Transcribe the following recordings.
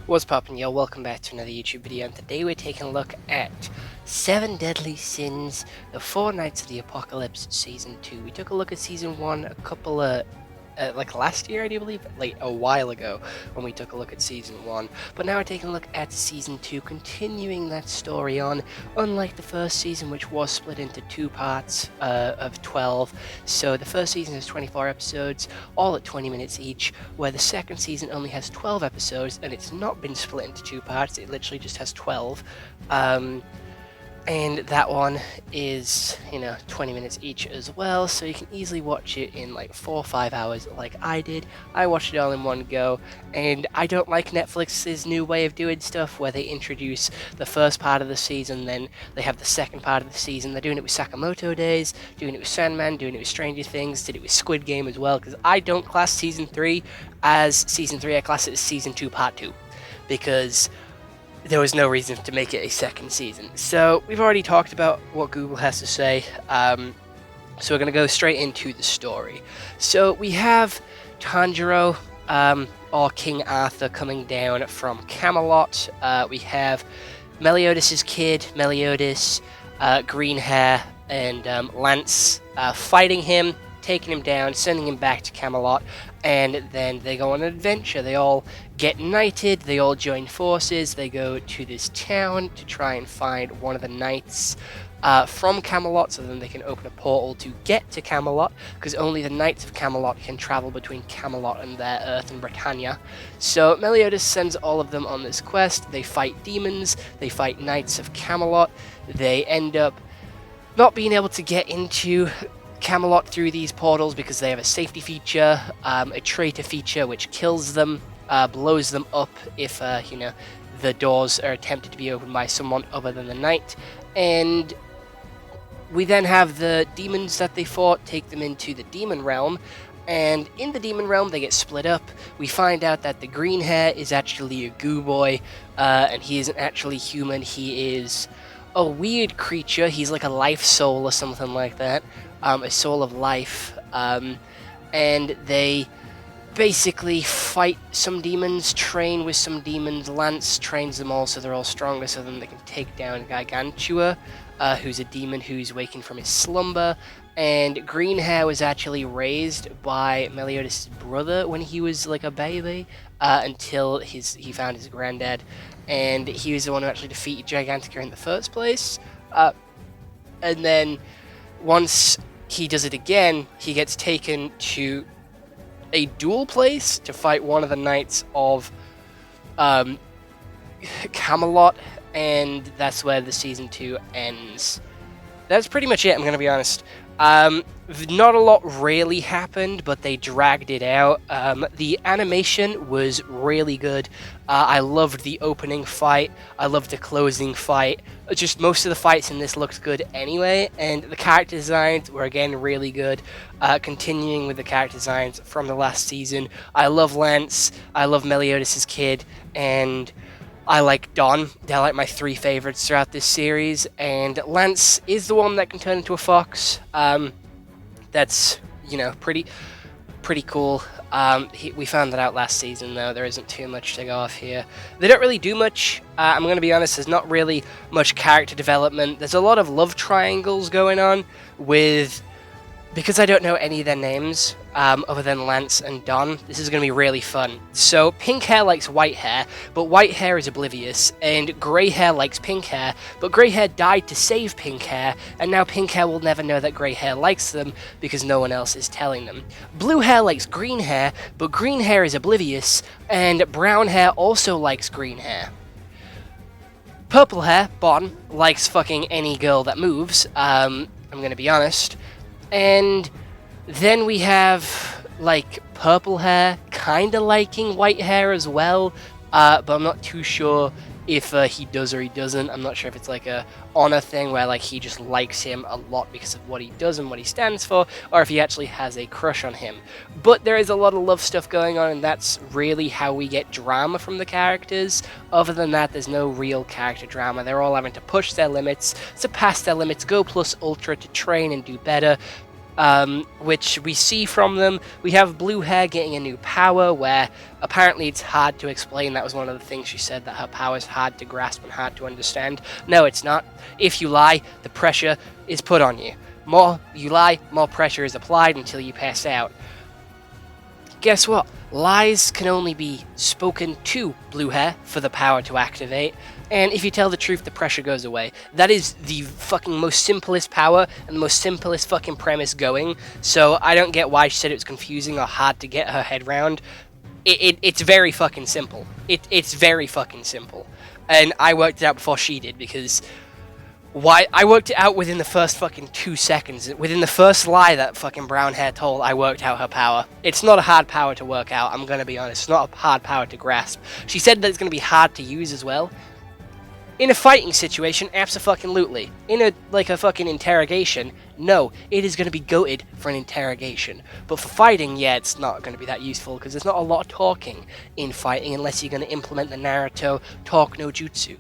What's poppin', yo? Welcome back to another YouTube video, and today we're taking a look at 7 Deadly Sins, The Four Nights of the Apocalypse Season 2. We took a look at Season 1 a couple of, last year, I do believe, a while ago, when we took a look at Season 1. But now we're taking a look at Season 2, continuing that story on, unlike the first season, which was split into 2 parts of 12. So the first season has 24 episodes, all at 20 minutes each, where the second season only has 12 episodes, and it's not been split into 2 parts, it literally just has 12. And that one is, 20 minutes each as well, so you can easily watch it in like 4 or 5 hours like I did. I watched it all in one go, and I don't like Netflix's new way of doing stuff where they introduce the first part of the season, then they have the second part of the season. They're doing it with Sakamoto Days, doing it with Sandman, doing it with Stranger Things, did it with Squid Game as well, because I don't class Season 3 as Season 3, I class it as Season 2 Part 2, because there was no reason to make it a second season. So we've already talked about what Google has to say, so we're going to go straight into the story. So we have Tanjiro, or King Arthur, coming down from Camelot. We have Meliodas' kid, Meliodas, green hair, and Lance fighting him, taking him down, sending him back to Camelot, and then they go on an adventure. They all get knighted, they all join forces, they go to this town to try and find one of the knights from Camelot, so then they can open a portal to get to Camelot, because only the Knights of Camelot can travel between Camelot and their Earth and Britannia. So Meliodas sends all of them on this quest. They fight demons, they fight Knights of Camelot, they end up not being able to get into Camelot through these portals because they have a safety feature, a traitor feature which kills them, blows them up if the doors are attempted to be opened by someone other than the knight. And we then have the demons that they fought take them into the demon realm, and in the demon realm they get split up. We find out that the green hair is actually a goo boy, and he isn't actually human. He is a weird creature. He's like a life soul or something like that. A soul of life, and they basically fight some demons, train with some demons. Lance trains them all so they're all stronger, so then they can take down Gargantua, who's a demon who's waking from his slumber. And green hair was actually raised by Meliodas' brother when he was like a baby, until he found his granddad, and he was the one who actually defeated Gigantica in the first place. And then once he does it again, he gets taken to a duel place to fight one of the knights of Camelot, and that's where the season 2 ends. That's pretty much it, I'm going to be honest. Not a lot really happened, but they dragged it out. The animation was really good. I loved the opening fight. I loved the closing fight. Just most of the fights in this looked good anyway, and the character designs were again really good. Continuing with the character designs from the last season. I love Lance, I love Meliodas' kid, and I like Don. They're like my 3 favorites throughout this series, and Lance is the one that can turn into a fox. That's, pretty cool. We found that out last season, though. There isn't too much to go off here. They don't really do much. I'm going to be honest, there's not really much character development. There's a lot of love triangles going on with... Because I don't know any of their names, other than Lance and Don, this is going to be really fun. So, pink hair likes white hair, but white hair is oblivious, and grey hair likes pink hair, but grey hair died to save pink hair, and now pink hair will never know that grey hair likes them, because no one else is telling them. Blue hair likes green hair, but green hair is oblivious, and brown hair also likes green hair. Purple hair, Bon, likes fucking any girl that moves, I'm going to be honest. And then we have, purple hair kinda liking white hair as well, but I'm not too sure if he does or he doesn't. I'm not sure if it's like a honor thing where he just likes him a lot because of what he does and what he stands for, or if he actually has a crush on him. But there is a lot of love stuff going on, and that's really how we get drama from the characters. Other than that, there's no real character drama. They're all having to push their limits, surpass their limits, go plus ultra to train and do better. which we see from them. We have Blue Hair getting a new power where apparently it's hard to explain. That was one of the things she said, that her power is hard to grasp and hard to understand. No, it's not. If you lie, the pressure is put on you. More you lie, more pressure is applied until you pass out. Guess what? Lies can only be spoken to Blue Hair for the power to activate, and if you tell the truth, the pressure goes away. That is the fucking most simplest power and the most simplest fucking premise going, so I don't get why she said it was confusing or hard to get her head round. It's very fucking simple. It's very fucking simple. And I worked it out before she did, because why I worked it out within the first fucking 2 seconds. Within the first lie that fucking brown hair told, I worked out her power. It's not a hard power to work out, I'm gonna be honest. It's not a hard power to grasp. She said that it's gonna be hard to use as well. In a fighting situation, abso-fucking-lutely. In a fucking interrogation, no, it is gonna be goated for an interrogation. But for fighting, yeah, it's not gonna be that useful, because there's not a lot of talking in fighting unless you're gonna implement the Naruto talk no jutsu.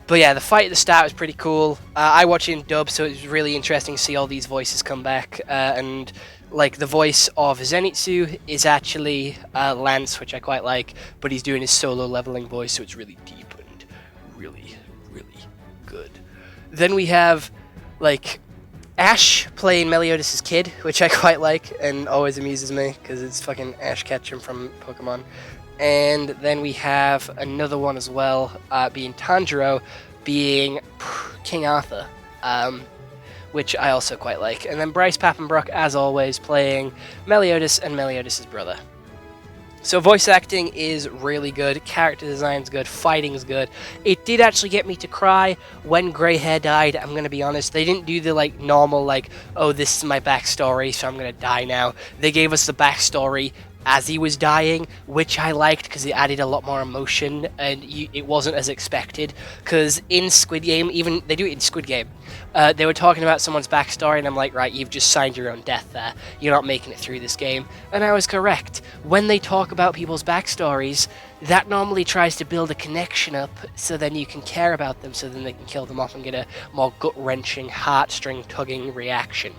But yeah, the fight at the start was pretty cool. I watched it in dub, so it was really interesting to see all these voices come back. And like the voice of Zenitsu is actually Lance, which I quite like, but he's doing his solo leveling voice, so it's really deep and really, really good. Then we have like Ash playing Meliodas' kid, which I quite like and always amuses me because it's fucking Ash Ketchum from Pokemon. And then we have another one as well, being Tanjiro, being King Arthur, which I also quite like. And then Bryce Papenbrook, as always, playing Meliodas and Meliodas' brother. So voice acting is really good, character design's good, fighting's good. It did actually get me to cry when Grey Hair died, I'm gonna be honest. They didn't do the like normal like, oh, this is my backstory, so I'm gonna die now. They gave us the backstory as he was dying, which I liked because it added a lot more emotion and it wasn't as expected. Because in Squid Game, even they do it in Squid Game, they were talking about someone's backstory and I'm like, right, you've just signed your own death there. You're not making it through this game. And I was correct. When they talk about people's backstories, that normally tries to build a connection up so then you can care about them, so then they can kill them off and get a more gut-wrenching, heartstring-tugging reaction.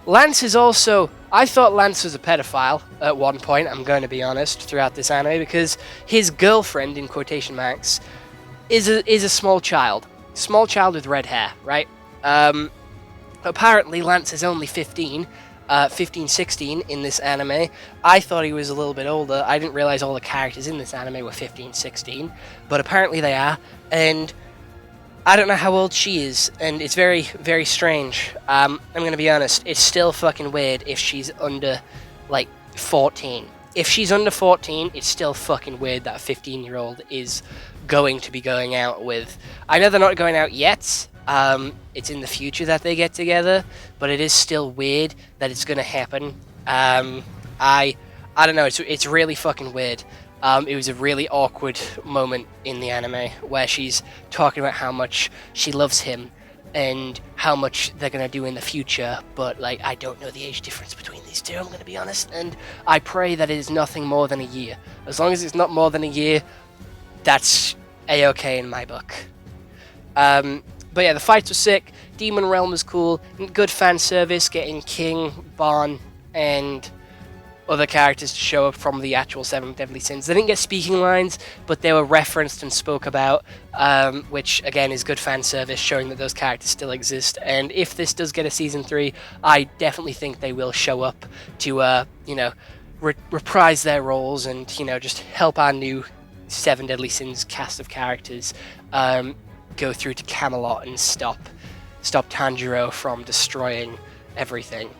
Lance is also... I thought Lance was a pedophile at one point, I'm going to be honest, throughout this anime, because his girlfriend, in quotation marks, is a small child. Small child with red hair, right? Apparently, Lance is only 15, 16 in this anime. I thought he was a little bit older. I didn't realize all the characters in this anime were 15, 16, but apparently they are, and I don't know how old she is, and it's very, very strange. I'm gonna be honest, it's still fucking weird if she's under, like, 14. If she's under 14, it's still fucking weird that a 15-year-old is going to be going out with... I know they're not going out yet, it's in the future that they get together, but it is still weird that it's gonna happen. I don't know, it's really fucking weird. It was a really awkward moment in the anime where she's talking about how much she loves him and how much they're going to do in the future, but like I don't know the age difference between these two, I'm going to be honest, and I pray that it is nothing more than a year. As long as it's not more than a year, that's a-okay in my book. But yeah, the fights were sick, Demon Realm was cool, good fan service, getting King, Bon, and other characters to show up from the actual Seven Deadly Sins. They didn't get speaking lines, but they were referenced and spoke about, which again is good fan service, showing that those characters still exist. And if this does get a season 3, I definitely think they will show up to, reprise their roles and, just help our new Seven Deadly Sins cast of characters go through to Camelot and stop Tanjiro from destroying everything.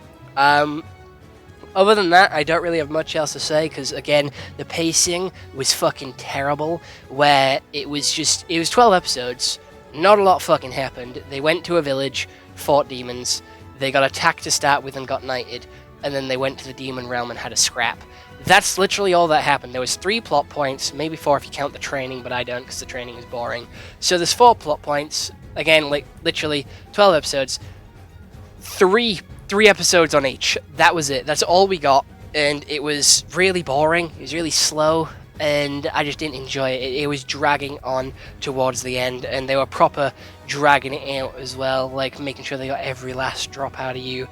Other than that, I don't really have much else to say, because, again, the pacing was fucking terrible, where it was 12 episodes, not a lot fucking happened. They went to a village, fought demons, they got attacked to start with and got knighted, and then they went to the demon realm and had a scrap. That's literally all that happened. There was 3 plot points, maybe 4 if you count the training, but I don't, because the training is boring. So there's 4 plot points, again, like, literally 12 episodes, 3 episodes on each. That was it. That's all we got, and it was really boring. It was really slow. and I just didn't enjoy it. It was dragging on towards the end, and they were proper dragging it out as well, like making sure they got every last drop out of you.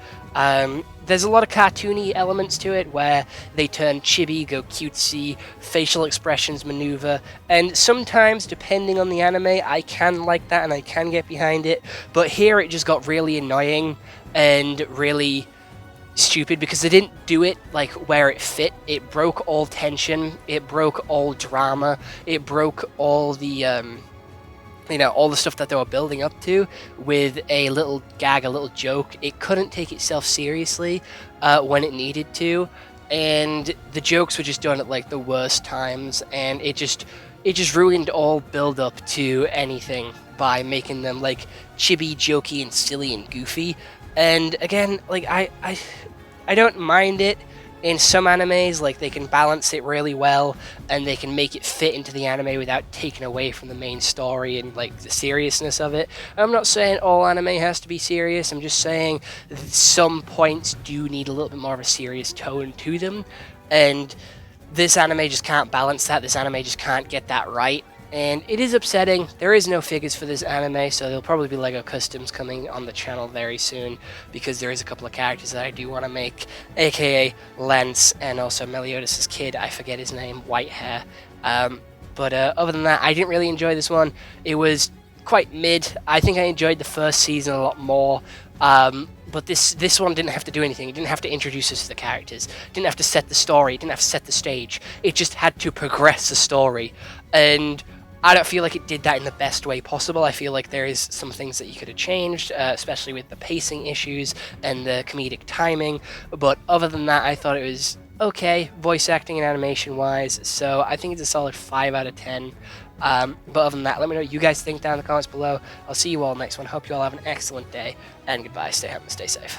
There's a lot of cartoony elements to it where they turn chibi, go cutesy, facial expressions maneuver, and sometimes, depending on the anime, I can like that and I can get behind it, but here it just got really annoying and really stupid because they didn't do it like where it fit. It broke all tension, it broke all drama, it broke all the all the stuff that they were building up to with a little gag, a little joke. It couldn't take itself seriously when it needed to, and the jokes were just done at like the worst times, and it just ruined all build up to anything by making them like chibi, jokey, and silly and goofy. And again, like I don't mind it in some animes, like they can balance it really well and they can make it fit into the anime without taking away from the main story and like the seriousness of it. I'm not saying all anime has to be serious, I'm just saying some points do need a little bit more of a serious tone to them, and this anime just can't balance that. This anime just can't get that right. And it is upsetting. There is no figures for this anime, so there'll probably be LEGO customs coming on the channel very soon, because there is a couple of characters that I do want to make, aka Lance and also Meliodas' kid, I forget his name, white hair. But other than that, I didn't really enjoy this one. It was quite mid. I think I enjoyed the first season a lot more. But this one didn't have to do anything. It didn't have to introduce us to the characters. It didn't have to set the story. It didn't have to set the stage. It just had to progress the story. And I don't feel like it did that in the best way possible. I feel like there is some things that you could have changed, especially with the pacing issues and the comedic timing. But other than that, I thought it was okay, voice acting and animation wise. So I think it's a solid 5 out of 10. But other than that, let me know what you guys think down in the comments below. I'll see you all next one. Hope you all have an excellent day, and goodbye. Stay home and stay safe.